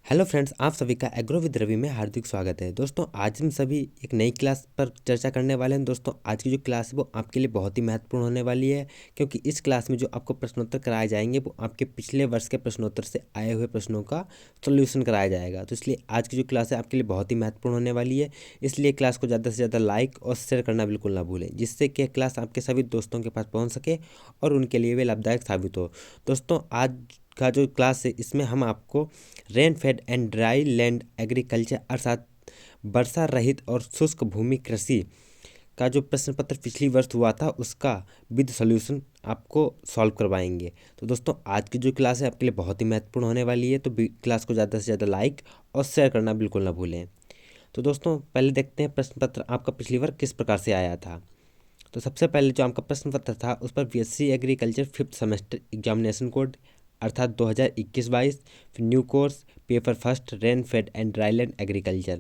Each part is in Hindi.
हेलो फ्रेंड्स, आप सभी का एग्रो विद रवि में हार्दिक स्वागत है। दोस्तों, आज हम सभी एक नई क्लास पर चर्चा करने वाले हैं। दोस्तों, आज की जो क्लास है वो आपके लिए बहुत ही महत्वपूर्ण होने वाली है, क्योंकि इस क्लास में जो आपको प्रश्नोत्तर कराए जाएंगे वो आपके पिछले वर्ष के प्रश्नोत्तर से आए हुए प्रश्नों का सोल्यूशन कराया जाएगा। तो इसलिए आज की जो क्लास है आपके लिए बहुत ही महत्वपूर्ण होने वाली है। इसलिए क्लास को ज़्यादा से ज़्यादा लाइक और शेयर करना बिल्कुल ना भूलें, जिससे कि क्लास आपके सभी दोस्तों के पास पहुँच सके और उनके लिए भी लाभदायक साबित हो। दोस्तों, आज का जो क्लास है इसमें हम आपको rain fade and dry land agriculture अर्थात वर्षा रहित और शुष्क भूमि कृषि का जो प्रश्न पत्र पिछली वर्ष हुआ था उसका विद सॉल्यूशन आपको सॉल्व करवाएंगे। तो दोस्तों, आज की जो क्लास है आपके लिए बहुत ही महत्वपूर्ण होने वाली है, तो क्लास को ज़्यादा से ज़्यादा लाइक और शेयर करना बिल्कुल ना भूलें। तो दोस्तों, पहले देखते हैं प्रश्न पत्र आपका पिछली बार किस प्रकार से आया था। तो सबसे पहले जो आपका प्रश्न पत्र था उस पर BSc agriculture fifth semester examination code अर्थात 2021-22, फिर new course paper first rain fade and dryland agriculture.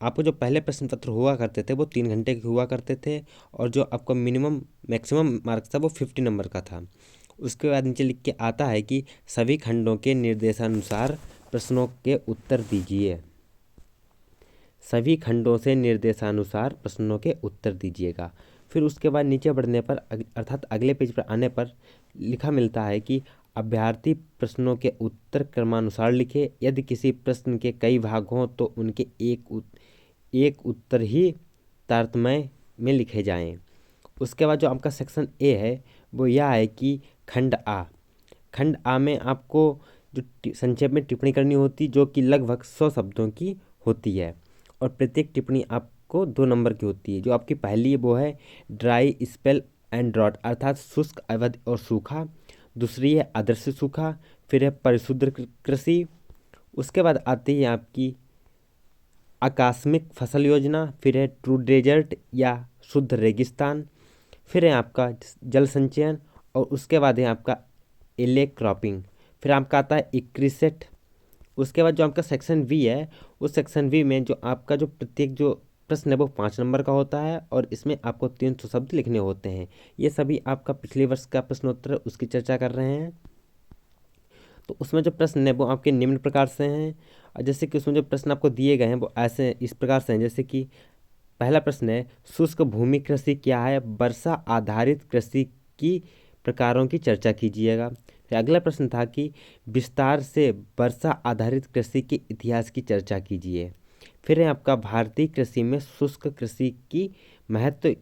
आपको जो पहले प्रश्न पत्र हुआ करते थे वो 3 घंटे के हुआ करते थे, और जो आपका मिनिमम मैक्सिमम मार्क्स था वो 50 नंबर का था। उसके बाद नीचे लिख के आता है कि सभी खंडों के निर्देशानुसार प्रश्नों के उत्तर दीजिए। सभी खंडों से निर्देशानुसार प्रश्नों के उत्तर दीजिएगा। फिर उसके बाद नीचे बढ़ने पर अर्थात अगले पेज पर आने पर लिखा मिलता है कि अभ्यर्थी प्रश्नों के उत्तर क्रमानुसार लिखे। यदि किसी प्रश्न के कई भाग हों तो उनके एक उत्तर ही तारतम्य में लिखे जाएं। उसके बाद जो आपका सेक्शन ए है वो यह है कि खंड आ में आपको जो संक्षेप में टिप्पणी करनी होती जो कि लगभग 100 शब्दों की होती है, और प्रत्येक टिप्पणी आपको 2 नंबर की होती है। जो आपकी पहली है वो है ड्राई स्पेल एंड ड्रॉट अर्थात शुष्क अवधि और सूखा। दूसरी है आदर्श सूखा। फिर है परिशुद्ध कृषि। उसके बाद आती है आपकी आकस्मिक फसल योजना। फिर है ट्रू डेजर्ट या शुद्ध रेगिस्तान। फिर है आपका जल संचयन, और उसके बाद है आपका एले क्रॉपिंग। फिर आपका आता है इक्रिसेट। उसके बाद जो आपका सेक्शन वी है उस सेक्शन वी में जो आपका जो प्रत्येक जो प्रश्न है वो 5 नंबर का होता है, और इसमें आपको 300 शब्द लिखने होते हैं। ये सभी आपका पिछले वर्ष का प्रश्नोत्तर है उसकी चर्चा कर रहे हैं। तो उसमें जो प्रश्न है वो आपके निम्न प्रकार से हैं, और जैसे कि उसमें जो प्रश्न आपको दिए गए हैं वो ऐसे इस प्रकार से हैं। जैसे कि पहला प्रश्न है शुष्क भूमि कृषि क्या है, वर्षा आधारित कृषि की प्रकारों की चर्चा कीजिएगा। फिर अगला प्रश्न था कि विस्तार से वर्षा आधारित कृषि के इतिहास की चर्चा कीजिए। फिर है आपका भारतीय कृषि में शुष्क कृषि की महत्व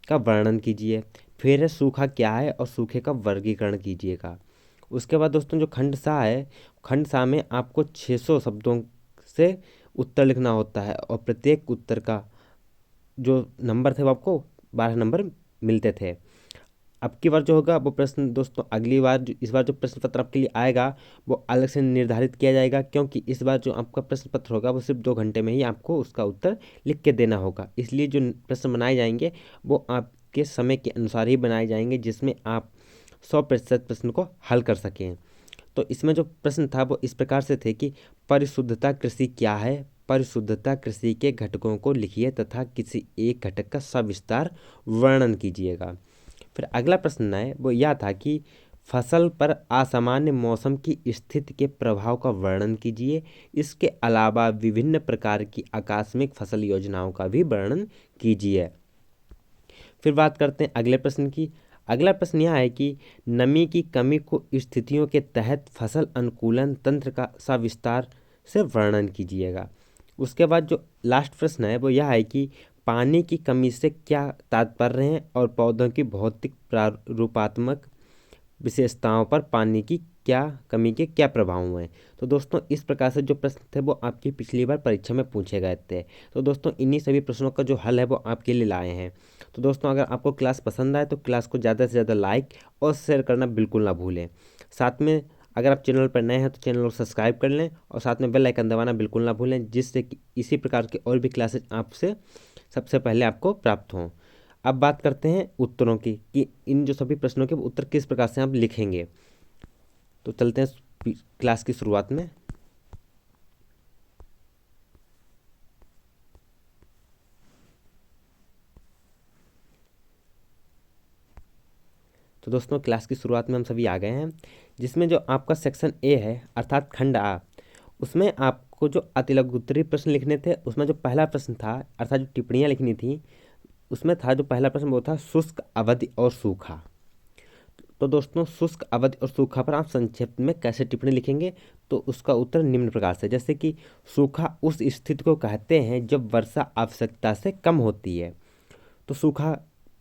का वर्णन कीजिए। फिर है सूखा क्या है और सूखे का वर्गीकरण कीजिएगा। उसके बाद दोस्तों जो खंड सा है, खंड सा में आपको 600 शब्दों से उत्तर लिखना होता है, और प्रत्येक उत्तर का जो नंबर थे वो आपको 12 नंबर मिलते थे। अब की बार जो होगा वो प्रश्न दोस्तों अगली बार इस बार जो प्रश्न पत्र आपके लिए आएगा वो अलग से निर्धारित किया जाएगा, क्योंकि इस बार जो आपका प्रश्न पत्र होगा वो सिर्फ 2 घंटे में ही आपको उसका उत्तर लिख के देना होगा। इसलिए जो प्रश्न बनाए जाएंगे वो आपके समय के अनुसार ही बनाए जाएंगे, जिसमें आप 100% प्रश्न को हल कर सकें। तो इसमें जो प्रश्न था वो इस प्रकार से थे कि परिशुद्धता कृषि क्या है, परिशुद्धता कृषि के घटकों को लिखिए तथा किसी एक घटक का सविस्तार वर्णन कीजिएगा। फिर अगला प्रश्न है वो यह था कि फसल पर असामान्य मौसम की स्थिति के प्रभाव का वर्णन कीजिए। इसके अलावा विभिन्न प्रकार की आकस्मिक फसल योजनाओं का भी वर्णन कीजिए। फिर बात करते हैं अगले प्रश्न की। अगला प्रश्न यह है कि नमी की कमी को स्थितियों के तहत फसल अनुकूलन तंत्र का सविस्तार से वर्णन कीजिएगा। उसके बाद जो लास्ट प्रश्न है वो यह है कि पानी की कमी से क्या तात्पर्य है और पौधों की भौतिक प्रारूपात्मक विशेषताओं पर पानी की क्या कमी के क्या प्रभाव हुए हैं। तो दोस्तों इस प्रकार से जो प्रश्न थे वो आपकी पिछली बार परीक्षा में पूछे गए थे। तो दोस्तों इन्हीं सभी प्रश्नों का जो हल है वो आपके लिए लाए हैं। तो दोस्तों अगर आपको क्लास पसंद आए तो क्लास को ज़्यादा से ज़्यादा लाइक और शेयर करना बिल्कुल ना भूलें। साथ में अगर आप चैनल पर नए हैं तो चैनल को सब्सक्राइब कर लें, और साथ में बेल आइकन दबाना बिल्कुल ना भूलें, जिससे कि इसी प्रकार के और भी क्लासेज आपसे सबसे पहले आपको प्राप्त हों। अब बात करते हैं उत्तरों की कि इन जो सभी प्रश्नों के उत्तर किस प्रकार से आप लिखेंगे। तो चलते हैं क्लास की शुरुआत में। तो दोस्तों क्लास की शुरुआत में हम सभी आ गए हैं, जिसमें जो आपका सेक्शन ए है अर्थात खंड आ, उसमें आपको जो अतिलघुत्तरीय प्रश्न लिखने थे, उसमें जो पहला प्रश्न था अर्थात जो टिप्पणियाँ लिखनी थी, उसमें था जो पहला प्रश्न वो था शुष्क, अवधि और सूखा। तो दोस्तों शुष्क, अवधि और सूखा पर आप संक्षिप्त में कैसे टिप्पणी लिखेंगे, तो उसका उत्तर निम्न प्रकार से, जैसे कि सूखा उस स्थिति को कहते हैं जब वर्षा आवश्यकता से कम होती है। तो सूखा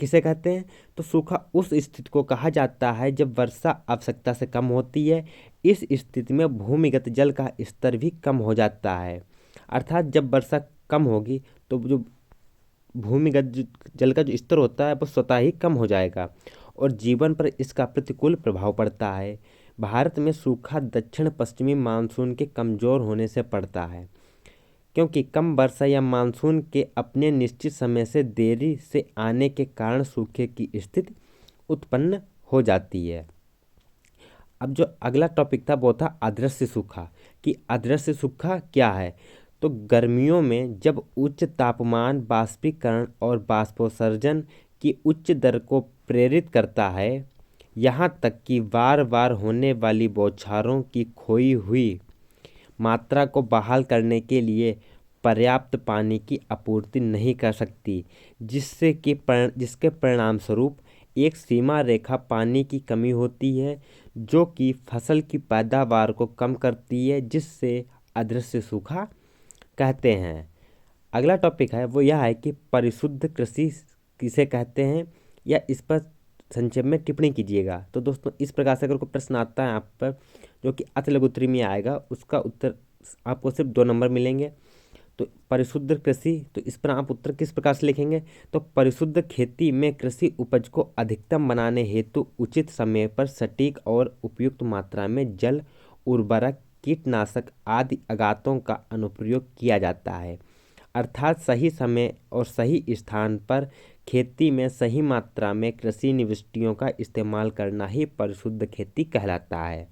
किसे कहते हैं, तो सूखा उस स्थिति को कहा जाता है जब वर्षा आवश्यकता से कम होती है। इस स्थिति में भूमिगत जल का स्तर भी कम हो जाता है, अर्थात जब वर्षा कम होगी तो जो भूमिगत जल का जो स्तर होता है वो स्वतः ही कम हो जाएगा और जीवन पर इसका प्रतिकूल प्रभाव पड़ता है। भारत में सूखा दक्षिण पश्चिमी मानसून के कमज़ोर होने से पड़ता है, क्योंकि कम वर्षा या मानसून के अपने निश्चित समय से देरी से आने के कारण सूखे की स्थिति उत्पन्न हो जाती है। अब जो अगला टॉपिक था वो था अदृश्य सूखा, कि अदृश्य सूखा क्या है। तो गर्मियों में जब उच्च तापमान बाष्पीकरण और बाष्पोत्सर्जन की उच्च दर को प्रेरित करता है, यहाँ तक कि बार बार होने वाली बौछारों की खोई हुई मात्रा को बहाल करने के लिए पर्याप्त पानी की आपूर्ति नहीं कर सकती, जिसके परिणाम स्वरूप एक सीमा रेखा पानी की कमी होती है, जो कि फसल की पैदावार को कम करती है, जिससे अदृश्य सूखा कहते हैं। अगला टॉपिक है वो यह है कि परिशुद्ध कृषि किसे कहते हैं, या इस पर संक्षेप में टिप्पणी कीजिएगा। तो दोस्तों इस प्रकार से अगर कोई प्रश्न आता है आप पर जो कि अतिलघुत्तरी में आएगा, उसका उत्तर आपको सिर्फ 2 नंबर मिलेंगे। तो परिशुद्ध कृषि, तो इस पर आप उत्तर किस प्रकार से लिखेंगे, तो परिशुद्ध खेती में कृषि उपज को अधिकतम बनाने हेतु उचित समय पर सटीक और उपयुक्त मात्रा में जल, उर्वरक, कीटनाशक आदि आगातों का अनुप्रयोग किया जाता है, अर्थात सही समय और सही स्थान पर खेती में सही मात्रा में कृषि निविष्टियों का इस्तेमाल करना ही परिशुद्ध खेती कहलाता है।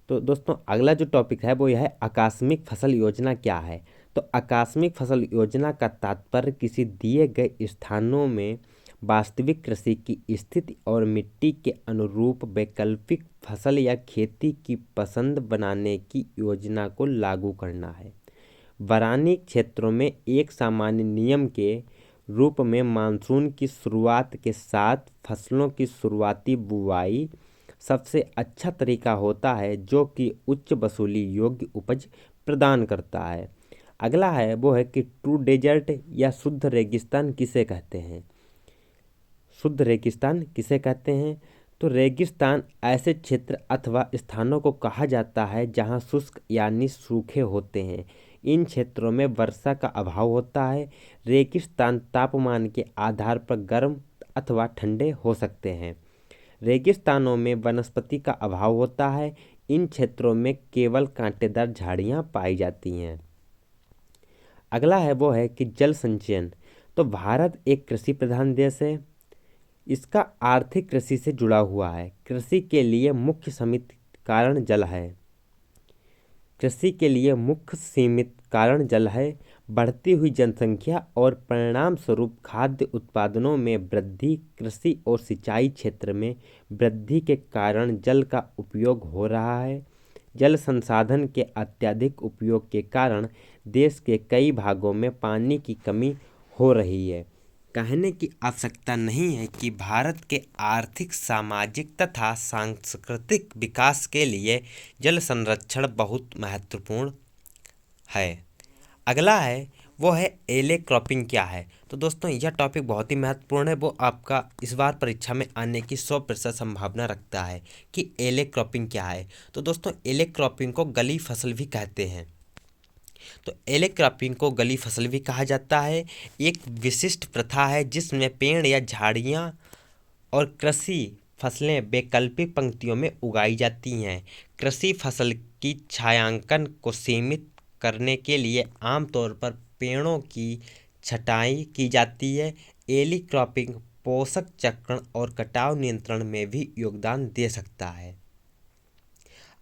तो दोस्तों अगला जो टॉपिक है वो यह है आकस्मिक फसल योजना क्या है। तो आकस्मिक फसल योजना का तात्पर्य किसी दिए गए स्थानों में वास्तविक कृषि की स्थिति और मिट्टी के अनुरूप वैकल्पिक फसल या खेती की पसंद बनाने की योजना को लागू करना है। वारानी क्षेत्रों में एक सामान्य नियम के रूप में मानसून की शुरुआत के साथ फसलों की शुरुआती बुवाई सबसे अच्छा तरीका होता है, जो कि उच्च वसूली योग्य उपज प्रदान करता है। अगला है वो है कि ट्रू डेजर्ट या शुद्ध रेगिस्तान किसे कहते हैं। शुद्ध रेगिस्तान किसे कहते हैं, तो रेगिस्तान ऐसे क्षेत्र अथवा स्थानों को कहा जाता है जहां शुष्क यानी सूखे होते हैं। इन क्षेत्रों में वर्षा का अभाव होता है। रेगिस्तान तापमान के आधार पर गर्म अथवा ठंडे हो सकते हैं। रेगिस्तानों में वनस्पति का अभाव होता है। इन क्षेत्रों में केवल कांटेदार झाड़ियाँ पाई जाती हैं। अगला है वो है कि जल संचयन। तो भारत एक कृषि प्रधान देश है। इसका आर्थिक कृषि से जुड़ा हुआ है। कृषि के लिए मुख्य सीमित कारण जल है। कृषि के लिए मुख्य सीमित कारण जल है। बढ़ती हुई जनसंख्या और परिणाम स्वरूप खाद्य उत्पादनों में वृद्धि, कृषि और सिंचाई क्षेत्र में वृद्धि के कारण जल का उपयोग हो रहा है। जल संसाधन के अत्यधिक उपयोग के कारण देश के कई भागों में पानी की कमी हो रही है। कहने की आवश्यकता नहीं है कि भारत के आर्थिक, सामाजिक तथा सांस्कृतिक विकास के लिए जल संरक्षण बहुत महत्वपूर्ण है। अगला है वो है एले क्रॉपिंग क्या है। तो दोस्तों यह टॉपिक बहुत ही महत्वपूर्ण है, वो आपका इस बार परीक्षा में आने की 100% संभावना रखता है कि एले क्रॉपिंग क्या है। तो दोस्तों एले क्रॉपिंग को गली फसल भी कहते हैं। तो एले क्रॉपिंग को गली फसल भी कहा जाता है। एक विशिष्ट प्रथा है जिसमें पेड़ या झाड़ियाँ और कृषि फसलें वैकल्पिक पंक्तियों में उगाई जाती हैं। कृषि फसल की छायांकन को सीमित करने के लिए आमतौर पर पेड़ों की छटाई की जाती है। एली क्रॉपिंग पोषक चक्रण और कटाव नियंत्रण में भी योगदान दे सकता है।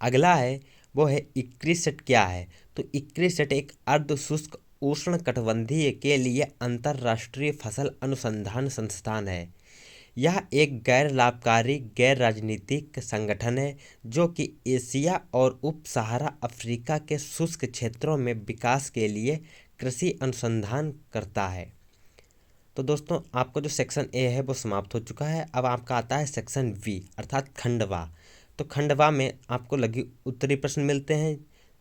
अगला है वो है इक्रिसेट क्या है। तो इक्रिसेट एक अर्ध शुष्क उष्णकटिबंधीय के लिए अंतर्राष्ट्रीय फसल अनुसंधान संस्थान है। यह एक गैर लाभकारी गैर राजनीतिक संगठन है जो कि एशिया और उप सहारा अफ्रीका के शुष्क क्षेत्रों में विकास के लिए कृषि अनुसंधान करता है। तो दोस्तों आपको जो सेक्शन ए है वो समाप्त हो चुका है। अब आपका आता है सेक्शन बी अर्थात खंडवा। तो खंडवा में आपको लघु उत्तरीय प्रश्न मिलते हैं।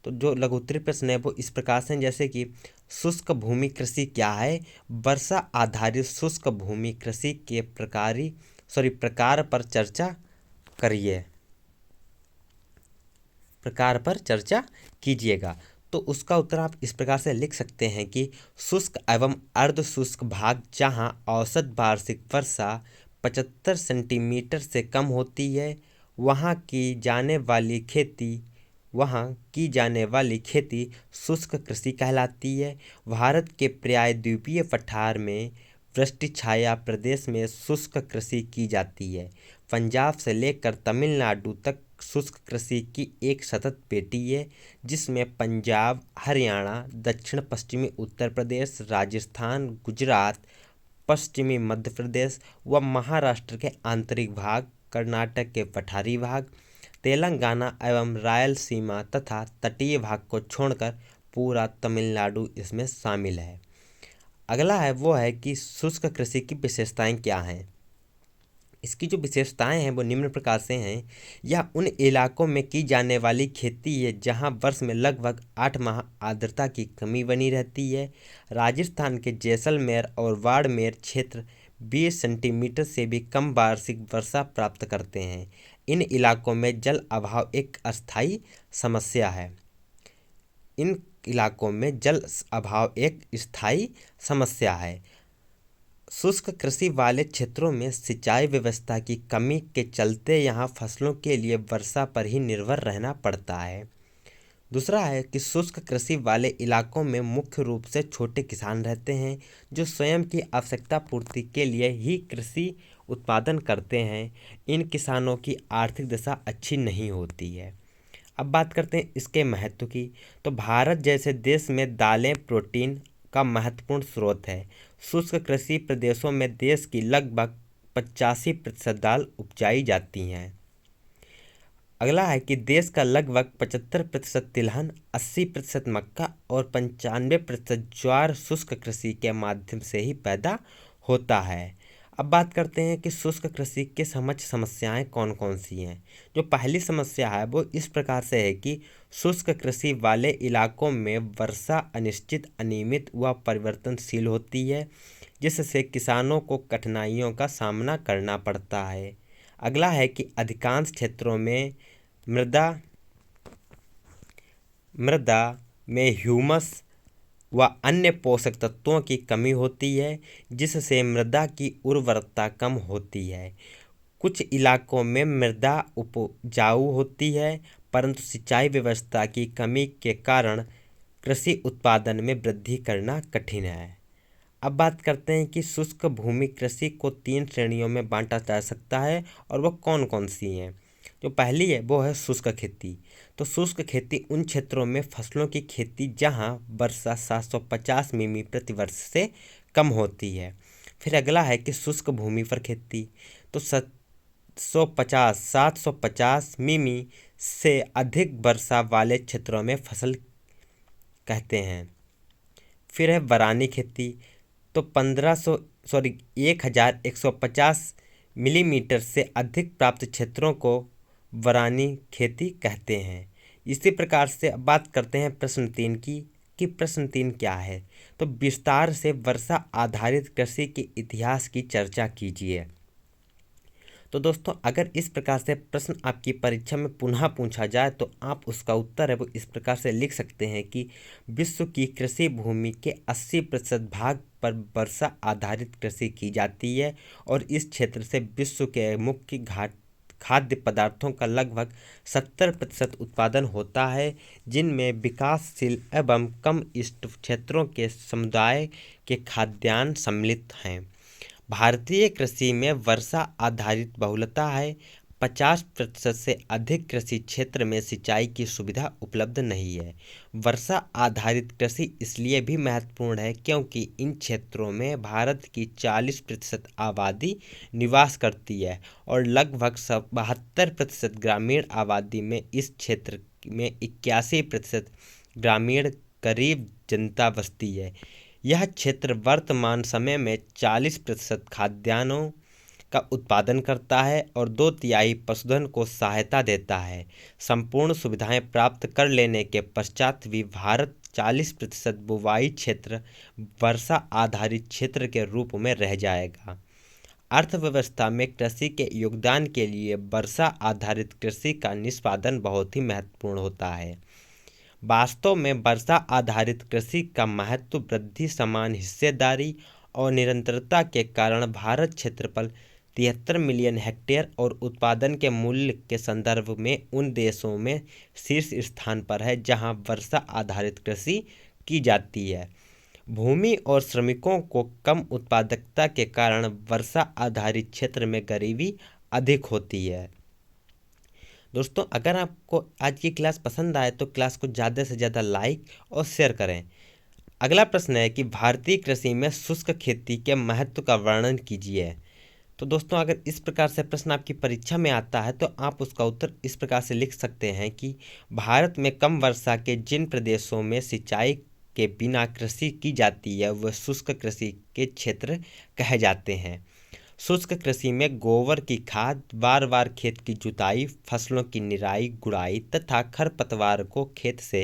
तो जो लघु उत्तरीय प्रश्न है वो इस प्रकार से हैं, जैसे कि शुष्क भूमि कृषि क्या है, वर्षा आधारित शुष्क भूमि कृषि के प्रकार पर चर्चा करिए, प्रकार पर चर्चा कीजिएगा। तो उसका उत्तर आप इस प्रकार से लिख सकते हैं कि शुष्क एवं अर्ध शुष्क भाग जहां औसत वार्षिक वर्षा 75 सेंटीमीटर से कम होती है वहां की जाने वाली खेती शुष्क कृषि कहलाती है। भारत के प्रायद्वीपीय पठार में वृष्टि छाया प्रदेश में शुष्क कृषि की जाती है। पंजाब से लेकर तमिलनाडु तक शुष्क कृषि की एक सतत पेटी है जिसमें पंजाब, हरियाणा, दक्षिण पश्चिमी उत्तर प्रदेश, राजस्थान, गुजरात, पश्चिमी मध्य प्रदेश व महाराष्ट्र के आंतरिक भाग, कर्नाटक के पठारी भाग, तेलंगाना एवं रायलसीमा तथा तटीय भाग को छोड़कर पूरा तमिलनाडु इसमें शामिल है। अगला है वो है कि शुष्क कृषि की विशेषताएं क्या हैं। इसकी जो विशेषताएं हैं वो निम्न प्रकार से हैं। यह उन इलाकों में की जाने वाली खेती है जहां वर्ष में लगभग 8 माह आर्द्रता की कमी बनी रहती है। राजस्थान के जैसलमेर और बाड़मेर क्षेत्र 20 सेंटीमीटर से भी कम वार्षिक वर्षा प्राप्त करते हैं। इन इलाकों में जल अभाव एक अस्थायी समस्या है। शुष्क कृषि वाले क्षेत्रों में सिंचाई व्यवस्था की कमी के चलते यहाँ फसलों के लिए वर्षा पर ही निर्भर रहना पड़ता है। दूसरा है कि शुष्क कृषि वाले इलाकों में मुख्य रूप से छोटे किसान रहते हैं जो स्वयं की आवश्यकता पूर्ति के लिए ही कृषि उत्पादन करते हैं। इन किसानों की आर्थिक दशा अच्छी नहीं होती है। अब बात करते हैं इसके महत्व की। तो भारत जैसे देश में दालें प्रोटीन का महत्वपूर्ण स्रोत है। शुष्क कृषि प्रदेशों में देश की लगभग 85% दाल उपजाई जाती हैं। अगला है कि देश का लगभग 75% तिलहन, 80% मक्का और 95% ज्वार शुष्क कृषि के माध्यम से ही पैदा होता है। अब बात करते हैं कि शुष्क कृषि के समस्याएं कौन कौन सी हैं। जो पहली समस्या है वो इस प्रकार से है कि शुष्क कृषि वाले इलाकों में वर्षा अनिश्चित, अनियमित व परिवर्तनशील होती है जिससे किसानों को कठिनाइयों का सामना करना पड़ता है। अगला है कि अधिकांश क्षेत्रों में मृदा में ह्यूमस व अन्य पोषक तत्वों की कमी होती है जिससे मृदा की उर्वरता कम होती है। कुछ इलाकों में मृदा उपजाऊ होती है परंतु सिंचाई व्यवस्था की कमी के कारण कृषि उत्पादन में वृद्धि करना कठिन है। अब बात करते हैं कि शुष्क भूमि कृषि को 3 श्रेणियों में बांटा जा सकता है और वह कौन कौन सी हैं। जो पहली है वो है शुष्क खेती। तो शुष्क खेती उन क्षेत्रों में फसलों की खेती जहां वर्षा 750 मिमी प्रति वर्ष से कम होती है। फिर अगला है कि शुष्क भूमि पर खेती। तो 750 मिमी से अधिक वर्षा वाले क्षेत्रों में फसल कहते हैं। फिर है वरानी खेती। तो 1150 मिलीमीटर से अधिक प्राप्त क्षेत्रों को वरानी खेती कहते हैं। इसी प्रकार से अब बात करते हैं प्रश्न 3 की कि प्रश्न 3 क्या है। तो विस्तार से वर्षा आधारित कृषि के इतिहास की चर्चा कीजिए। तो दोस्तों अगर इस प्रकार से प्रश्न आपकी परीक्षा में पुनः पूछा जाए तो आप उसका उत्तर है वो इस प्रकार से लिख सकते हैं कि विश्व की कृषि भूमि के 80% भाग पर वर्षा आधारित कृषि की जाती है और इस क्षेत्र से विश्व के मुख्य खाद्य पदार्थों का लगभग 70% उत्पादन होता है जिनमें विकासशील एवं कम इष्ट क्षेत्रों के समुदाय के खाद्यान्न सम्मिलित हैं। भारतीय कृषि में वर्षा आधारित बहुलता है। 50% से अधिक कृषि क्षेत्र में सिंचाई की सुविधा उपलब्ध नहीं है। वर्षा आधारित कृषि इसलिए भी महत्वपूर्ण है क्योंकि इन क्षेत्रों में भारत की 40% आबादी निवास करती है और लगभग 72% ग्रामीण आबादी में। इस क्षेत्र में 81% ग्रामीण गरीब जनता बसती है। यह क्षेत्र वर्तमान समय में 40% खाद्यान्नों का उत्पादन करता है और 2/3 पशुधन को सहायता देता है। संपूर्ण सुविधाएं प्राप्त कर लेने के पश्चात भी भारत 40% बुवाई क्षेत्र वर्षा आधारित क्षेत्र के रूप में रह जाएगा। अर्थव्यवस्था में कृषि के योगदान के लिए वर्षा आधारित कृषि का निष्पादन बहुत ही महत्वपूर्ण होता है। वास्तव में वर्षा आधारित कृषि का महत्व वृद्धि, समान हिस्सेदारी और निरंतरता के कारण भारत क्षेत्रफल 73 मिलियन हेक्टेयर और उत्पादन के मूल्य के संदर्भ में उन देशों में शीर्ष स्थान पर है जहां वर्षा आधारित कृषि की जाती है। भूमि और श्रमिकों को कम उत्पादकता के कारण वर्षा आधारित क्षेत्र में गरीबी अधिक होती है। दोस्तों, अगर आपको आज की क्लास पसंद आए तो क्लास को ज़्यादा से ज़्यादा लाइक और शेयर करें। अगला प्रश्न है कि भारतीय कृषि में शुष्क खेती के महत्व का वर्णन कीजिए। तो दोस्तों, अगर इस प्रकार से प्रश्न आपकी परीक्षा में आता है तो आप उसका उत्तर इस प्रकार से लिख सकते हैं कि भारत में कम वर्षा के जिन प्रदेशों में सिंचाई के बिना कृषि की जाती है वह शुष्क कृषि के क्षेत्र कहे जाते हैं। शुष्क कृषि में गोबर की खाद, बार बार खेत की जुताई, फसलों की निराई गुड़ाई तथा खरपतवार को खेत से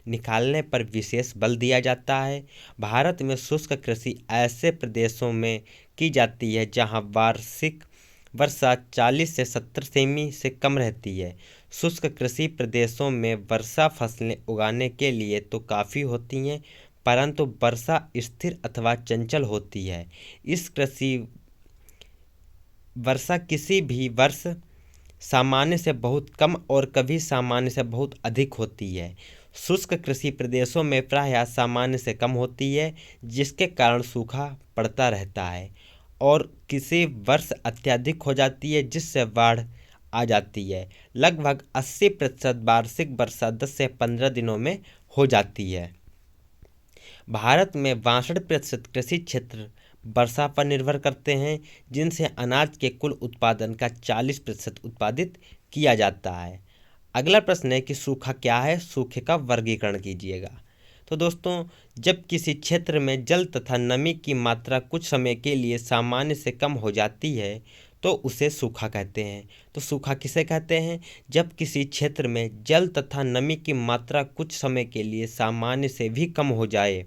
निकालने पर विशेष बल दिया जाता है। भारत में शुष्क कृषि ऐसे प्रदेशों में की जाती है जहां वार्षिक वर्षा 40 से 70 सेमी से कम रहती है। शुष्क कृषि प्रदेशों में वर्षा फसलें उगाने के लिए तो काफ़ी होती हैं, परंतु वर्षा स्थिर अथवा चंचल होती है। इस कृषि वर्षा किसी भी वर्ष सामान्य से बहुत कम और कभी सामान्य से बहुत अधिक होती है। शुष्क कृषि प्रदेशों में प्रायः सामान्य से कम होती है, जिसके कारण सूखा पड़ता रहता है और किसी वर्ष अत्यधिक हो जाती है जिससे बाढ़ आ जाती है। लगभग 80% वार्षिक वर्षा 10 से 15 दिनों में हो जाती है। भारत में 62% कृषि क्षेत्र वर्षा पर निर्भर करते हैं, जिनसे अनाज के कुल उत्पादन का 40% उत्पादित किया जाता है। अगला प्रश्न है कि सूखा क्या है, सूखे का वर्गीकरण कीजिएगा। तो दोस्तों, जब किसी क्षेत्र में जल तथा नमी की मात्रा कुछ समय के लिए सामान्य से कम हो जाती है तो उसे सूखा कहते हैं। तो सूखा किसे कहते हैं? जब किसी क्षेत्र में जल तथा नमी की मात्रा कुछ समय के लिए सामान्य से भी कम हो जाए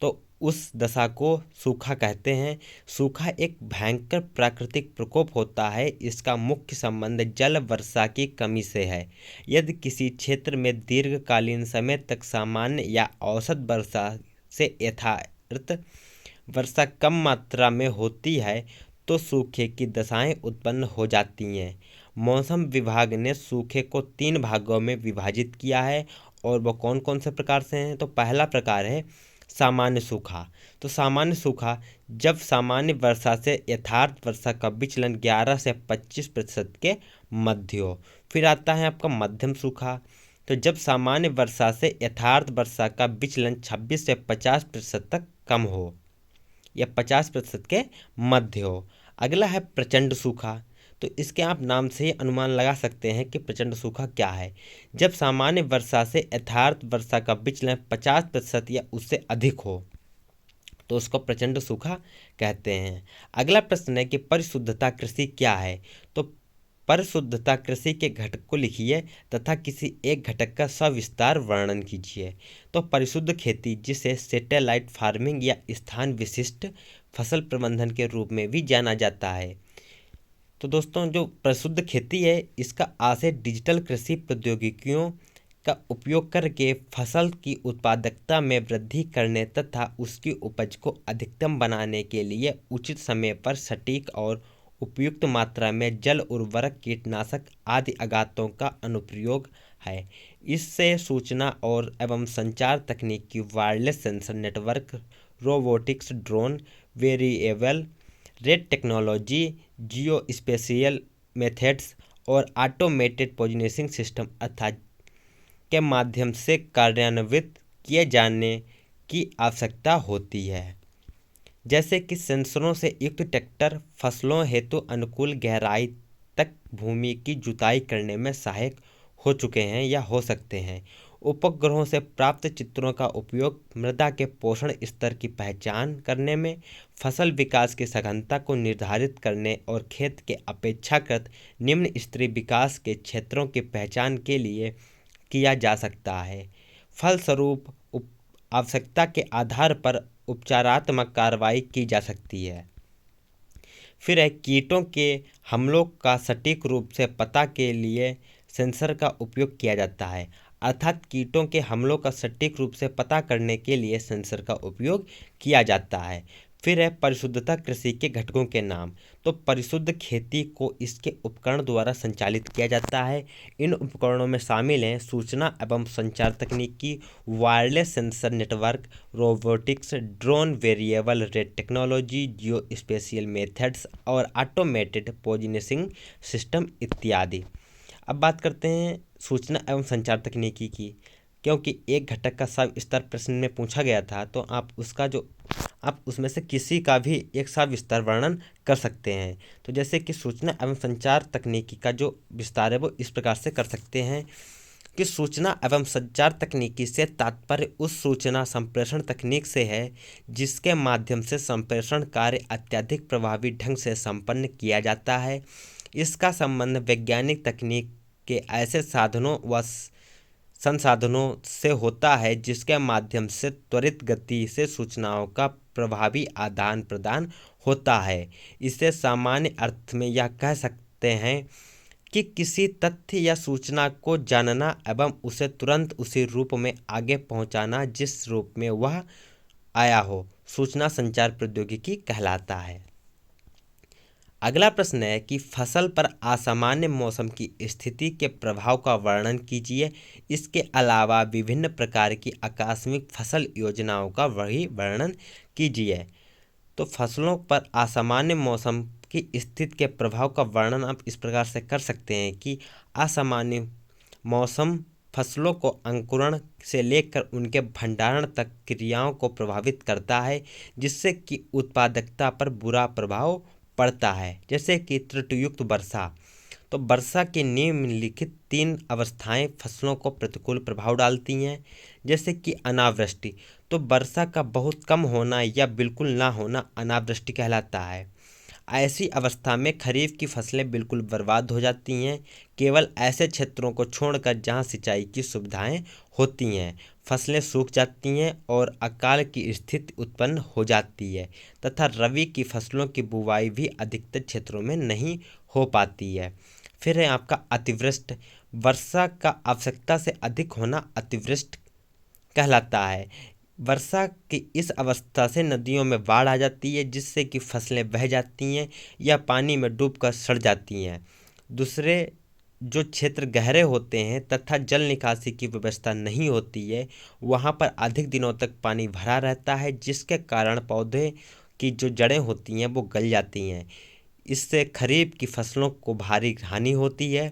तो उस दशा को सूखा कहते हैं। सूखा एक भयंकर प्राकृतिक प्रकोप होता है। इसका मुख्य संबंध जल वर्षा की कमी से है। यदि किसी क्षेत्र में दीर्घकालीन समय तक सामान्य या औसत वर्षा से यथार्थ वर्षा कम मात्रा में होती है तो सूखे की दशाएं उत्पन्न हो जाती हैं। मौसम विभाग ने सूखे को 3 भागों में विभाजित किया है और वो कौन कौन से प्रकार से हैं। तो पहला प्रकार है सामान्य सूखा। तो सामान्य सूखा जब सामान्य वर्षा से यथार्थ वर्षा का विचलन 11 से 25% के मध्य हो। फिर आता है आपका मध्यम सूखा। तो जब सामान्य वर्षा से यथार्थ वर्षा का विचलन 26 से 50% तक कम हो या 50% के मध्य हो। अगला है प्रचंड सूखा। तो इसके आप नाम से ही अनुमान लगा सकते हैं कि प्रचंड सूखा क्या है। जब सामान्य वर्षा से यथार्थ वर्षा का विचलन 50% या उससे अधिक हो तो उसको प्रचंड सूखा कहते हैं। अगला प्रश्न है कि परिशुद्धता कृषि क्या है। तो परिशुद्धता कृषि के घटक को लिखिए तथा किसी एक घटक का सविस्तार वर्णन कीजिए। तो परिशुद्ध खेती, जिसे सैटेलाइट फार्मिंग या स्थान विशिष्ट फसल प्रबंधन के रूप में भी जाना जाता है। तो दोस्तों, जो परिशुद्ध खेती है इसका आशय डिजिटल कृषि प्रौद्योगिकियों का उपयोग करके फसल की उत्पादकता में वृद्धि करने तथा उसकी उपज को अधिकतम बनाने के लिए उचित समय पर सटीक और उपयुक्त मात्रा में जल, उर्वरक, कीटनाशक आदि आगातों का अनुप्रयोग है। इससे सूचना और एवं संचार तकनीक की wireless sensor network, robotics, drone, variable rate technology, geospatial methods और ऑटोमेटेड पोजीशनिंग सिस्टम अर्थात के माध्यम से कार्यान्वित किए जाने की आवश्यकता होती है। जैसे कि सेंसरों से युक्त ट्रैक्टर फसलों हेतु अनुकूल गहराई तक भूमि की जुताई करने में सहायक हो चुके हैं या हो सकते हैं। उपग्रहों से प्राप्त चित्रों का उपयोग मृदा के पोषण स्तर की पहचान करने में, फसल विकास की सघनता को निर्धारित करने और खेत के अपेक्षाकृत निम्न स्तरीय विकास के क्षेत्रों की पहचान के लिए किया जा सकता है। फलस्वरूप आवश्यकता के आधार पर उपचारात्मक कार्रवाई की जा सकती है। फिर है कीटों के हमलों का सटीक रूप से पता के लिए सेंसर का उपयोग किया जाता है। अर्थात कीटों के हमलों का सटीक रूप से पता करने के लिए सेंसर का उपयोग किया जाता है। फिर है परिशुद्धता कृषि के घटकों के नाम। तो परिशुद्ध खेती को इसके उपकरण द्वारा संचालित किया जाता है। इन उपकरणों में शामिल हैं सूचना एवं संचार तकनीकी, wireless sensor network, robotics, drone, variable rate technology, geospatial methods और ऑटोमेटेड पोजीशनिंग सिस्टम इत्यादि। अब बात करते हैं सूचना एवं संचार तकनीकी की, क्योंकि एक घटक का सब स्तर प्रश्न में पूछा गया था, तो आप उसमें से किसी का भी एक सब विस्तार वर्णन कर सकते हैं। तो जैसे कि सूचना एवं संचार तकनीकी का जो विस्तार है वो इस प्रकार से कर सकते हैं कि सूचना एवं संचार तकनीकी से तात्पर्य उस सूचना संप्रेषण तकनीक से है जिसके माध्यम से संप्रेषण कार्य अत्यधिक प्रभावी ढंग से संपन्न किया जाता है। इसका संबंध वैज्ञानिक तकनीक के ऐसे साधनों व संसाधनों से होता है जिसके माध्यम से त्वरित गति से सूचनाओं का प्रभावी आदान प्रदान होता है। इसे सामान्य अर्थ में यह कह सकते हैं कि किसी तथ्य या सूचना को जानना एवं उसे तुरंत उसी रूप में आगे पहुंचाना जिस रूप में वह आया हो, सूचना संचार प्रौद्योगिकी कहलाता है। अगला प्रश्न है कि फसल पर असामान्य मौसम की स्थिति के प्रभाव का वर्णन कीजिए। इसके अलावा विभिन्न प्रकार की आकस्मिक फसल योजनाओं का वही वर्णन कीजिए। तो फसलों पर असामान्य मौसम की स्थिति के प्रभाव का वर्णन आप इस प्रकार से कर सकते हैं कि असामान्य मौसम फसलों को अंकुरण से लेकर उनके भंडारण तक क्रियाओं को प्रभावित करता है, जिससे कि उत्पादकता पर बुरा प्रभाव पड़ता है। जैसे कि त्रुटियुक्त वर्षा। तो वर्षा की निम्नलिखित 3 अवस्थाएं फसलों को प्रतिकूल प्रभाव डालती हैं। जैसे कि अनावृष्टि। तो वर्षा का बहुत कम होना या बिल्कुल ना होना अनावृष्टि कहलाता है। ऐसी अवस्था में खरीफ की फसलें बिल्कुल बर्बाद हो जाती हैं, केवल ऐसे क्षेत्रों को छोड़कर जहां सिंचाई की सुविधाएं होती हैं। फसलें सूख जाती हैं और अकाल की स्थिति उत्पन्न हो जाती है तथा रबी की फसलों की बुवाई भी अधिकतर क्षेत्रों में नहीं हो पाती है। फिर है आपका अतिवृष्टि। वर्षा का आवश्यकता से अधिक होना अतिवृष्टि कहलाता है। वर्षा की इस अवस्था से नदियों में बाढ़ आ जाती है, जिससे कि फसलें बह जाती हैं या पानी में डूबकर सड़ जाती हैं। दूसरे जो क्षेत्र गहरे होते हैं तथा जल निकासी की व्यवस्था नहीं होती है, वहाँ पर अधिक दिनों तक पानी भरा रहता है, जिसके कारण पौधे की जो जड़ें होती हैं वो गल जाती हैं। इससे खरीफ की फसलों को भारी हानि होती है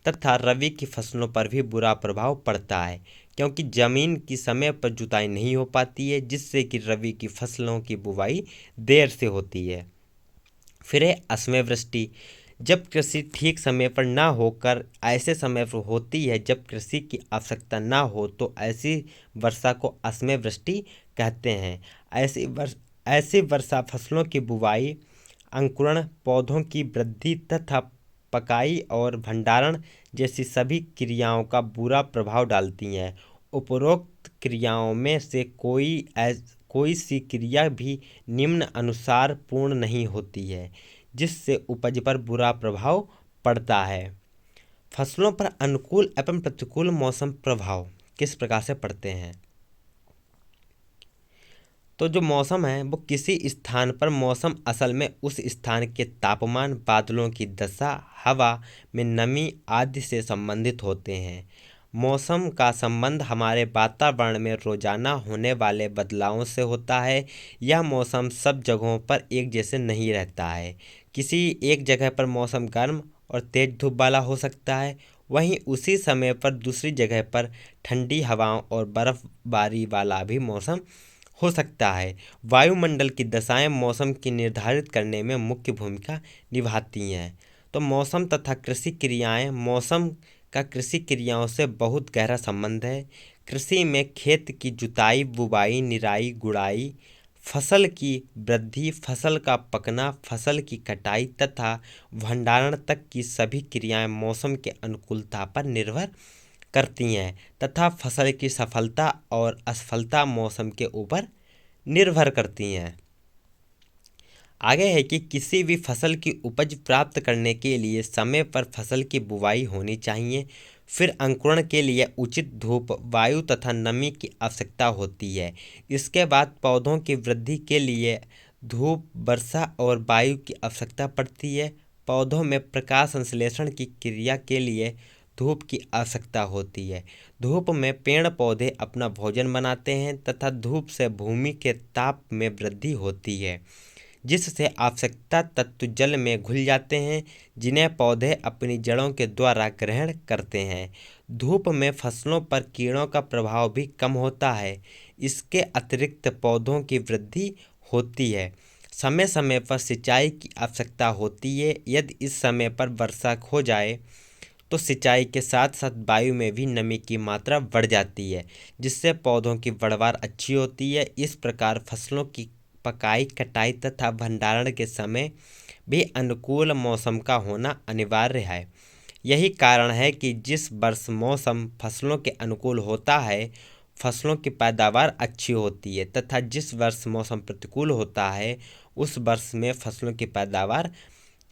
तथा रबी की फसलों पर भी बुरा प्रभाव पड़ता है, क्योंकि ज़मीन की समय पर जुताई नहीं हो पाती है, जिससे कि रबी की फसलों की बुवाई देर से होती है। फिर है असमय वृष्टि। जब कृषि ठीक समय पर ना होकर ऐसे समय पर होती है जब कृषि की आवश्यकता ना हो, तो ऐसी वर्षा को असमय वृष्टि कहते हैं। ऐसी वर्षा फसलों की बुवाई, अंकुरण, पौधों की वृद्धि तथा पकाई और भंडारण जैसी सभी क्रियाओं का बुरा प्रभाव डालती हैं। उपरोक्त क्रियाओं में से कोई सी क्रिया भी निम्न अनुसार पूर्ण नहीं होती है, जिससे उपज पर बुरा प्रभाव पड़ता है। फसलों पर अनुकूल एवं प्रतिकूल मौसम प्रभाव किस प्रकार से पड़ते हैं? तो जो मौसम है वो किसी स्थान पर मौसम असल में उस स्थान के तापमान, बादलों की दशा, हवा में नमी आदि से संबंधित होते हैं। मौसम का संबंध हमारे वातावरण में रोजाना होने वाले बदलावों से होता है। यह मौसम सब जगहों पर एक जैसे नहीं रहता है। किसी एक जगह पर मौसम गर्म और तेज धूप वाला हो सकता है। वहीं उसी समय पर दूसरी जगह पर ठंडी हवाओं और बर्फबारी वाला भी मौसम हो सकता है। वायुमंडल की दशाएं मौसम की निर्धारित करने में मुख्य भूमिका निभाती हैं। तो मौसम तथा कृषि क्रियाएं। मौसम का कृषि क्रियाओं से बहुत गहरा संबंध है। कृषि में खेत की जुताई, बुवाई, निराई, गुड़ाई, फसल की वृद्धि, फसल का पकना, फसल की कटाई तथा भंडारण तक की सभी क्रियाएं मौसम के अनुकूलता पर निर्भर करती हैं तथा फसल की सफलता और असफलता मौसम के ऊपर निर्भर करती हैं। आगे है कि किसी भी फसल की उपज प्राप्त करने के लिए समय पर फसल की बुवाई होनी चाहिए। फिर अंकुरण के लिए उचित धूप, वायु तथा नमी की आवश्यकता होती है। इसके बाद पौधों की वृद्धि के लिए धूप, वर्षा और वायु की आवश्यकता पड़ती है। पौधों में प्रकाश संश्लेषण की क्रिया के लिए धूप की आवश्यकता होती है। धूप में पेड़ पौधे अपना भोजन बनाते हैं तथा धूप से भूमि के ताप में वृद्धि होती है, जिससे आवश्यकता तत्व जल में घुल जाते हैं, जिन्हें पौधे अपनी जड़ों के द्वारा ग्रहण करते हैं। धूप में फसलों पर कीड़ों का प्रभाव भी कम होता है। इसके अतिरिक्त पौधों की वृद्धि होती है। समय समय पर सिंचाई की आवश्यकता होती है। यदि इस समय पर वर्षा हो जाए तो सिंचाई के साथ साथ वायु में भी नमी की मात्रा बढ़ जाती है, जिससे पौधों की पैदावार अच्छी होती है। इस प्रकार फसलों की पकाई, कटाई तथा भंडारण के समय भी अनुकूल मौसम का होना अनिवार्य है। यही कारण है कि जिस वर्ष मौसम फसलों के अनुकूल होता है, फसलों की पैदावार अच्छी होती है तथा जिस वर्ष मौसम प्रतिकूल होता है, उस वर्ष में फसलों की पैदावार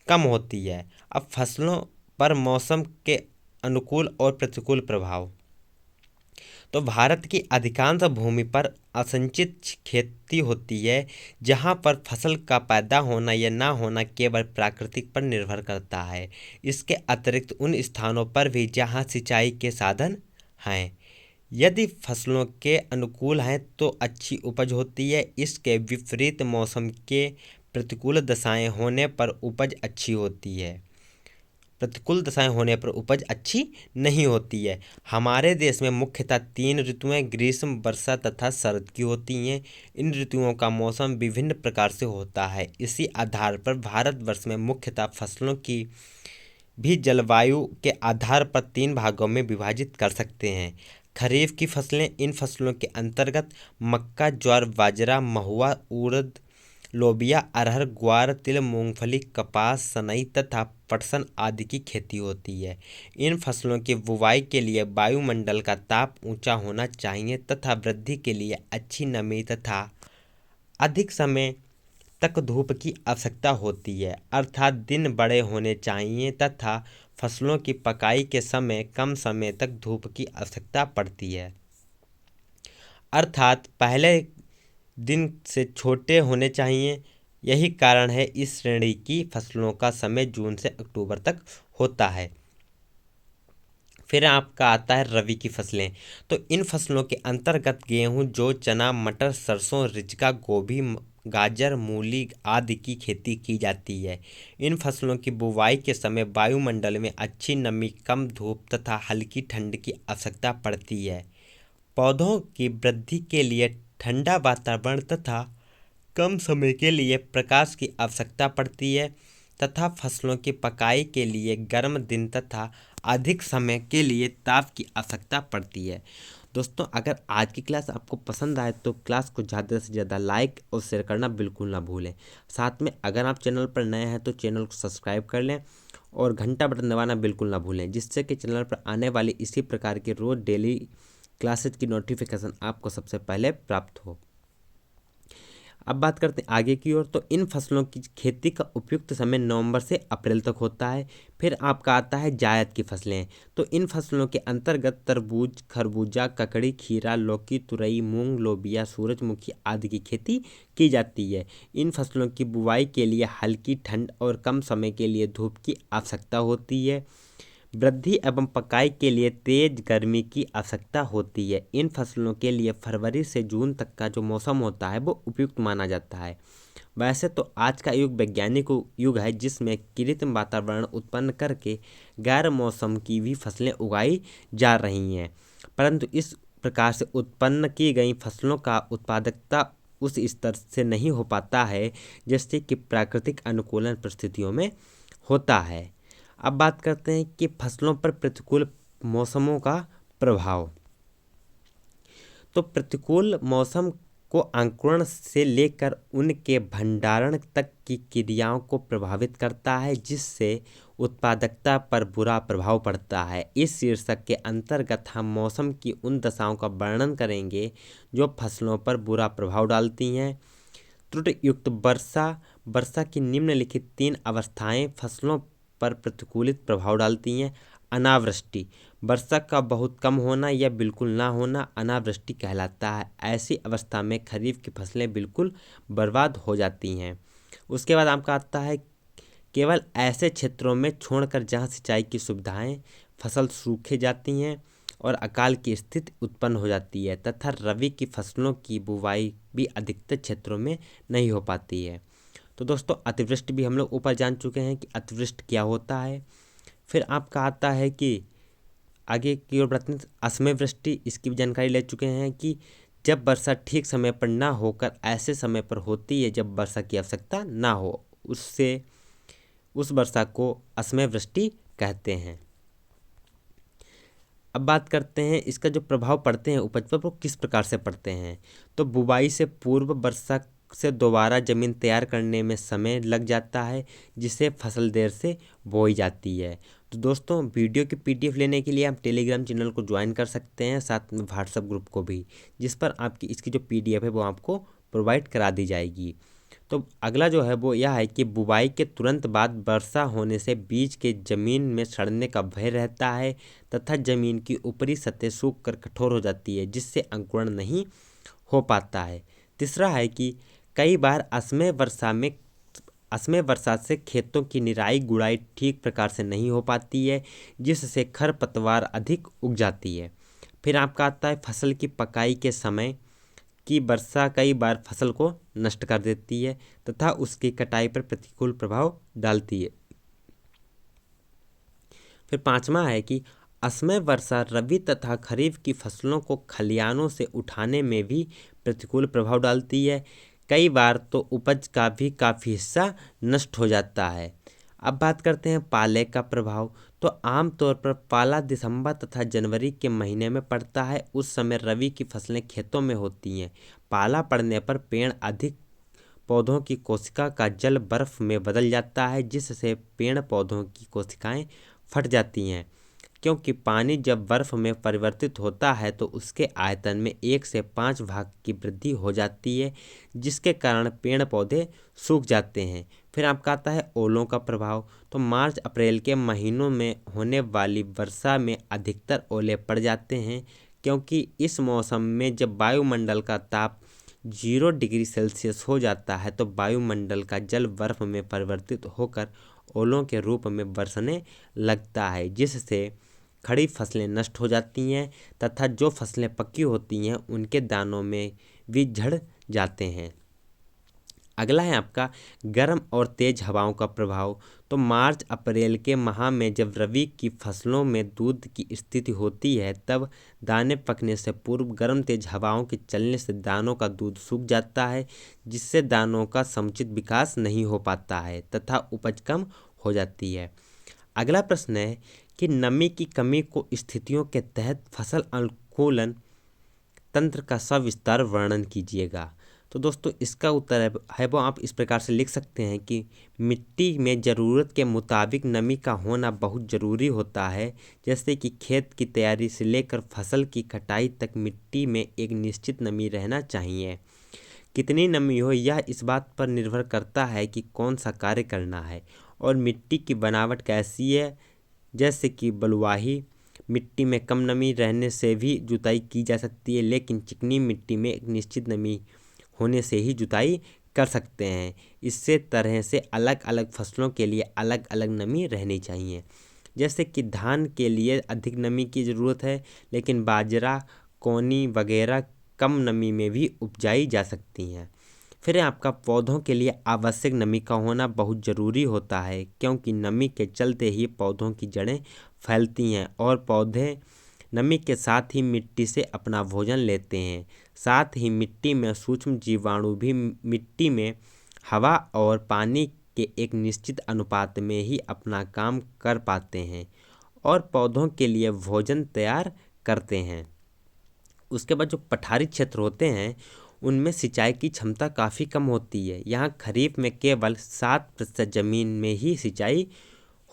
कम होती है। अब फसलों पर मौसम के अनुकूल और प्रतिकूल प्रभाव। तो भारत की अधिकांश भूमि पर असिंचित खेती होती है, जहाँ पर फसल का पैदा होना या ना होना केवल प्रकृति पर निर्भर करता है। इसके अतिरिक्त उन स्थानों पर भी जहाँ सिंचाई के साधन हैं, यदि फसलों के अनुकूल हैं तो अच्छी उपज होती है। इसके विपरीत मौसम के प्रतिकूल दशाएं होने पर उपज अच्छी होती है। प्रतिकूल दशाएं होने पर उपज अच्छी नहीं होती है। हमारे देश में मुख्यतः 3 ऋतुएं ग्रीष्म, वर्षा तथा शरद की होती हैं। इन ऋतुओं का मौसम विभिन्न प्रकार से होता है। इसी आधार पर भारतवर्ष में मुख्यतः फसलों की भी जलवायु के आधार पर 3 भागों में विभाजित कर सकते हैं। खरीफ की फसलें। इन फसलों के अंतर्गत मक्का, ज्वार, बाजरा, महुआ, उड़द, लोबिया, अरहर, ग्वार, तिल, मूंगफली, कपास, सनई तथा पटसन आदि की खेती होती है। इन फसलों की बुवाई के लिए वायुमंडल का ताप ऊंचा होना चाहिए तथा वृद्धि के लिए अच्छी नमी तथा अधिक समय तक धूप की आवश्यकता होती है, अर्थात दिन बड़े होने चाहिए तथा फसलों की पकाई के समय कम समय तक धूप की आवश्यकता पड़ती है, अर्थात पहले दिन से छोटे होने चाहिए। यही कारण है इस श्रेणी की फसलों का समय जून से अक्टूबर तक होता है। फिर आपका आता है रबी की फसलें। तो इन फसलों के अंतर्गत गेहूं, जौ, चना, मटर, सरसों, रिचका, गोभी, गाजर, मूली आदि की खेती की जाती है। इन फसलों की बुवाई के समय वायुमंडल में अच्छी नमी, कम धूप तथा हल्की ठंड की आवश्यकता पड़ती है। पौधों की वृद्धि के लिए ठंडा वातावरण तथा कम समय के लिए प्रकाश की आवश्यकता पड़ती है तथा फसलों की पकाई के लिए गर्म दिन तथा अधिक समय के लिए ताप की आवश्यकता पड़ती है। दोस्तों, अगर आज की क्लास आपको पसंद आए तो क्लास को ज़्यादा से ज़्यादा लाइक और शेयर करना बिल्कुल ना भूलें। साथ में अगर आप चैनल पर नए हैं तो चैनल को सब्सक्राइब कर लें और घंटा बटन दबाना बिल्कुल ना भूलें, जिससे कि चैनल पर आने वाली इसी प्रकार की रोज़ डेली क्लासेज की नोटिफिकेशन आपको सबसे पहले प्राप्त हो। अब बात करते हैं आगे की ओर। तो इन फसलों की खेती का उपयुक्त समय नवंबर से अप्रैल तक होता है। फिर आपका आता है जायद की फसलें। तो इन फसलों के अंतर्गत तरबूज, खरबूजा, ककड़ी, खीरा, लौकी, तुरई, मूंग, लोबिया, सूरजमुखी आदि की खेती की जाती है। इन फसलों की बुवाई के लिए हल्की ठंड और कम समय के लिए धूप की आवश्यकता होती है। वृद्धि एवं पकाई के लिए तेज गर्मी की आवश्यकता होती है। इन फसलों के लिए फरवरी से जून तक का जो मौसम होता है वो उपयुक्त माना जाता है। वैसे तो आज का युग वैज्ञानिक युग है, जिसमें कृत्रिम वातावरण उत्पन्न करके गैर मौसम की भी फसलें उगाई जा रही हैं, परंतु इस प्रकार से उत्पन्न की गई फसलों का उत्पादकता उस स्तर से नहीं हो पाता है जैसे कि प्राकृतिक अनुकूलन परिस्थितियों में होता है। अब बात करते हैं कि फसलों पर प्रतिकूल मौसमों का प्रभाव। तो प्रतिकूल मौसम को अंकुरण से लेकर उनके भंडारण तक की क्रियाओं को प्रभावित करता है, जिससे उत्पादकता पर बुरा प्रभाव पड़ता है। इस शीर्षक के अंतर्गत हम मौसम की उन दशाओं का वर्णन करेंगे जो फसलों पर बुरा प्रभाव डालती हैं। त्रुटियुक्त वर्षा। वर्षा की निम्नलिखित 3 अवस्थाएं फसलों पर प्रतिकूलित प्रभाव डालती हैं। अनावृष्टि। वर्षा का बहुत कम होना या बिल्कुल ना होना अनावृष्टि कहलाता है। ऐसी अवस्था में खरीफ की फसलें बिल्कुल बर्बाद हो जाती हैं। उसके बाद आपका आता है केवल ऐसे क्षेत्रों में छोड़कर जहां सिंचाई की सुविधाएं, फसल सूखे जाती हैं और अकाल की स्थिति उत्पन्न हो जाती है, तथा रबी की फसलों की बुवाई भी अधिकतर क्षेत्रों में नहीं हो पाती है। तो दोस्तों, अतिवृष्टि भी हम लोग ऊपर जान चुके हैं कि अतिवृष्टि क्या होता है। फिर आपका आता है कि आगे की ओर बढ़ते हैं, असमय वृष्टि। इसकी भी जानकारी ले चुके हैं कि जब वर्षा ठीक समय पर ना होकर ऐसे समय पर होती है जब वर्षा की आवश्यकता ना हो, उस वर्षा को असमय वृष्टि कहते हैं। अब बात करते हैं इसका जो प्रभाव पड़ते हैं उपज पर वो किस प्रकार से पड़ते हैं। तो बुवाई से पूर्व वर्षा से दोबारा ज़मीन तैयार करने में समय लग जाता है, जिससे फसल देर से बोई जाती है। तो दोस्तों, वीडियो की PDF लेने के लिए आप टेलीग्राम चैनल को ज्वाइन कर सकते हैं, साथ में व्हाट्सएप ग्रुप को भी, जिस पर आपकी इसकी जो PDF है वो आपको प्रोवाइड करा दी जाएगी। तो अगला जो है वो यह है कि बुवाई के तुरंत बाद वर्षा होने से बीज के ज़मीन में सड़ने का भय रहता है तथा ज़मीन की ऊपरी सतह सूख कर कठोर हो जाती है, जिससे अंकुरण नहीं हो पाता है। तीसरा है कि कई बार असमय वर्षा से खेतों की निराई गुड़ाई ठीक प्रकार से नहीं हो पाती है, जिससे खरपतवार अधिक उग जाती है। फिर आपका आता है फसल की पकाई के समय की वर्षा कई बार फसल को नष्ट कर देती है तथा उसकी कटाई पर प्रतिकूल प्रभाव डालती है। फिर 5वां है कि असमय वर्षा रबी तथा खरीफ की फसलों को खलिहानों से उठाने में भी प्रतिकूल प्रभाव डालती है। कई बार तो उपज का भी काफ़ी हिस्सा नष्ट हो जाता है। अब बात करते हैं पाले का प्रभाव। तो आमतौर पर पाला दिसंबर तथा जनवरी के महीने में पड़ता है। उस समय रबी की फसलें खेतों में होती हैं। पाला पड़ने पर पेड़ अधिक पौधों की कोशिका का जल बर्फ में बदल जाता है, जिससे पेड़ पौधों की कोशिकाएं फट जाती हैं। क्योंकि पानी जब बर्फ में परिवर्तित होता है तो उसके आयतन में 1 से 5 भाग की वृद्धि हो जाती है, जिसके कारण पेड़ पौधे सूख जाते हैं। फिर आपका आता है ओलों का प्रभाव। तो मार्च अप्रैल के महीनों में होने वाली वर्षा में अधिकतर ओले पड़ जाते हैं, क्योंकि इस मौसम में जब वायुमंडल का ताप 0 डिग्री सेल्सियस हो जाता है तो वायुमंडल का जल बर्फ में परिवर्तित होकर ओलों के रूप में बरसने लगता है, जिससे खड़ी फसलें नष्ट हो जाती हैं तथा जो फसलें पकी होती हैं उनके दानों में भी झड़ जाते हैं। अगला है आपका गर्म और तेज हवाओं का प्रभाव। तो मार्च अप्रैल के माह में जब रबी की फसलों में दूध की स्थिति होती है, तब दाने पकने से पूर्व गर्म तेज हवाओं के चलने से दानों का दूध सूख जाता है, जिससे दानों का समुचित विकास नहीं हो पाता है तथा उपज कम हो जाती है। अगला प्रश्न है कि नमी की कमी को स्थितियों के तहत फसल अनुकूलन तंत्र का सविस्तार वर्णन कीजिएगा। तो दोस्तों, इसका उत्तर है वो आप इस प्रकार से लिख सकते हैं कि मिट्टी में ज़रूरत के मुताबिक नमी का होना बहुत ज़रूरी होता है। जैसे कि खेत की तैयारी से लेकर फसल की कटाई तक मिट्टी में एक निश्चित नमी रहना चाहिए। कितनी नमी हो यह इस बात पर निर्भर करता है कि कौन सा कार्य करना है और मिट्टी की बनावट कैसी है। जैसे कि बलुआही मिट्टी में कम नमी रहने से भी जुताई की जा सकती है, लेकिन चिकनी मिट्टी में एक निश्चित नमी होने से ही जुताई कर सकते हैं। इससे तरह से अलग अलग फसलों के लिए अलग अलग नमी रहनी चाहिए। जैसे कि धान के लिए अधिक नमी की ज़रूरत है, लेकिन बाजरा, कौनी वगैरह कम नमी में भी उपजाई जा सकती हैं। फिर आपका पौधों के लिए आवश्यक नमी का होना बहुत ज़रूरी होता है, क्योंकि नमी के चलते ही पौधों की जड़ें फैलती हैं और पौधे नमी के साथ ही मिट्टी से अपना भोजन लेते हैं। साथ ही मिट्टी में सूक्ष्म जीवाणु भी मिट्टी में हवा और पानी के एक निश्चित अनुपात में ही अपना काम कर पाते हैं और पौधों के लिए भोजन तैयार करते हैं। उसके बाद जो पठारी क्षेत्र होते हैं उनमें सिंचाई की क्षमता काफ़ी कम होती है। यहाँ खरीफ में केवल 7% ज़मीन में ही सिंचाई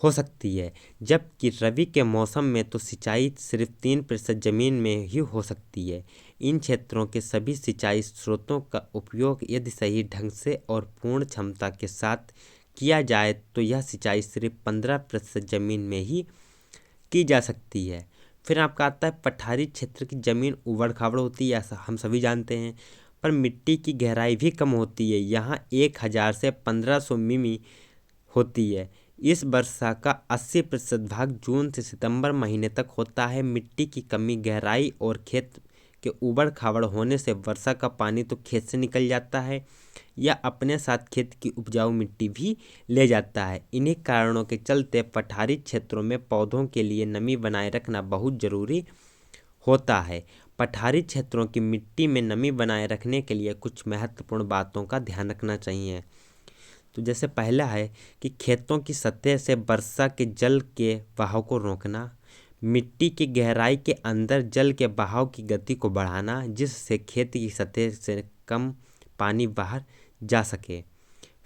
हो सकती है, जबकि रबी के मौसम में तो सिंचाई सिर्फ 3% ज़मीन में ही हो सकती है। इन क्षेत्रों के सभी सिंचाई स्रोतों का उपयोग यदि सही ढंग से और पूर्ण क्षमता के साथ किया जाए तो यह सिंचाई सिर्फ 15% ज़मीन में ही की जा सकती है। फिर आपका आता है पठारी क्षेत्र की ज़मीन उबड़ खाबड़ होती है, ऐसा हम सभी जानते हैं, पर मिट्टी की गहराई भी कम होती है। यहाँ 1000 से 1500 मिमी होती है। इस वर्षा का 80% भाग जून से सितंबर महीने तक होता है। मिट्टी की कमी, गहराई और खेत के उबड़ खाबड़ होने से वर्षा का पानी तो खेत से निकल जाता है या अपने साथ खेत की उपजाऊ मिट्टी भी ले जाता है। इन्हीं कारणों के चलते पठारी क्षेत्रों में पौधों के लिए नमी बनाए रखना बहुत ज़रूरी होता है। पठारी क्षेत्रों की मिट्टी में नमी बनाए रखने के लिए कुछ महत्वपूर्ण बातों का ध्यान रखना चाहिए। तो जैसे पहला है कि खेतों की सतह से वर्षा के जल के बहाव को रोकना, मिट्टी की गहराई के अंदर जल के बहाव की गति को बढ़ाना जिससे खेत की सतह से कम पानी बाहर जा सके।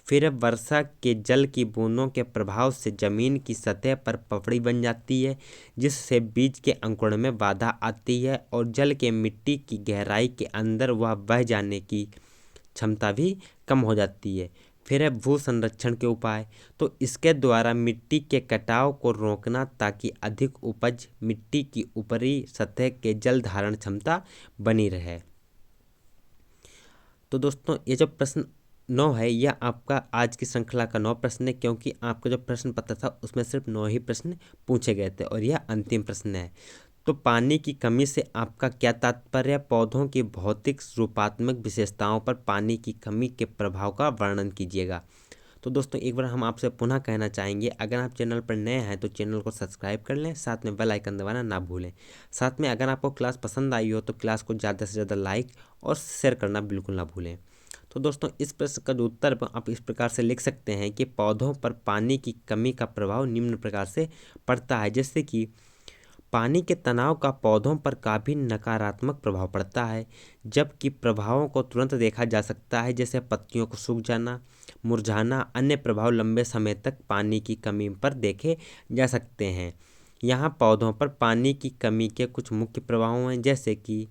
फिर वर्षा के जल की बूंदों के प्रभाव से ज़मीन की सतह पर पपड़ी बन जाती है जिससे बीज के अंकुरण में बाधा आती है और जल के मिट्टी की गहराई के अंदर वह बह जाने की क्षमता भी कम हो जाती है। फिर है भू संरक्षण के उपाय। तो इसके द्वारा मिट्टी के कटाव को रोकना ताकि अधिक उपज मिट्टी की ऊपरी सतह के जल धारण क्षमता बनी रहे। तो दोस्तों ये जो प्रश्न 9 है यह आपका आज की श्रृंखला का 9 प्रश्न है, क्योंकि आपका जो प्रश्न पत्र था उसमें सिर्फ 9 ही प्रश्न पूछे गए थे और यह अंतिम प्रश्न है। तो पानी की कमी से आपका क्या तात्पर्य? पौधों की भौतिक रूपात्मक विशेषताओं पर पानी की कमी के प्रभाव का वर्णन कीजिएगा। तो दोस्तों एक बार हम आपसे पुनः कहना चाहेंगे, अगर आप चैनल पर नए हैं तो चैनल को सब्सक्राइब कर लें, साथ में बेल आइकन दबाना ना भूलें। साथ में अगर आपको क्लास पसंद आई हो तो क्लास को ज़्यादा से ज़्यादा लाइक और शेयर करना बिल्कुल ना भूलें। तो दोस्तों इस प्रश्न का जो उत्तर आप इस प्रकार से लिख सकते हैं कि पौधों पर पानी की कमी का प्रभाव निम्न प्रकार से पड़ता है, जैसे कि पानी के तनाव का पौधों पर काफ़ी नकारात्मक प्रभाव पड़ता है, जबकि प्रभावों को तुरंत देखा जा सकता है जैसे पत्तियों को सूख जाना, मुरझाना। अन्य प्रभाव लंबे समय तक पानी की कमी पर देखे जा सकते हैं। यहाँ पौधों पर पानी की कमी के कुछ मुख्य प्रभाव हैं, जैसे कि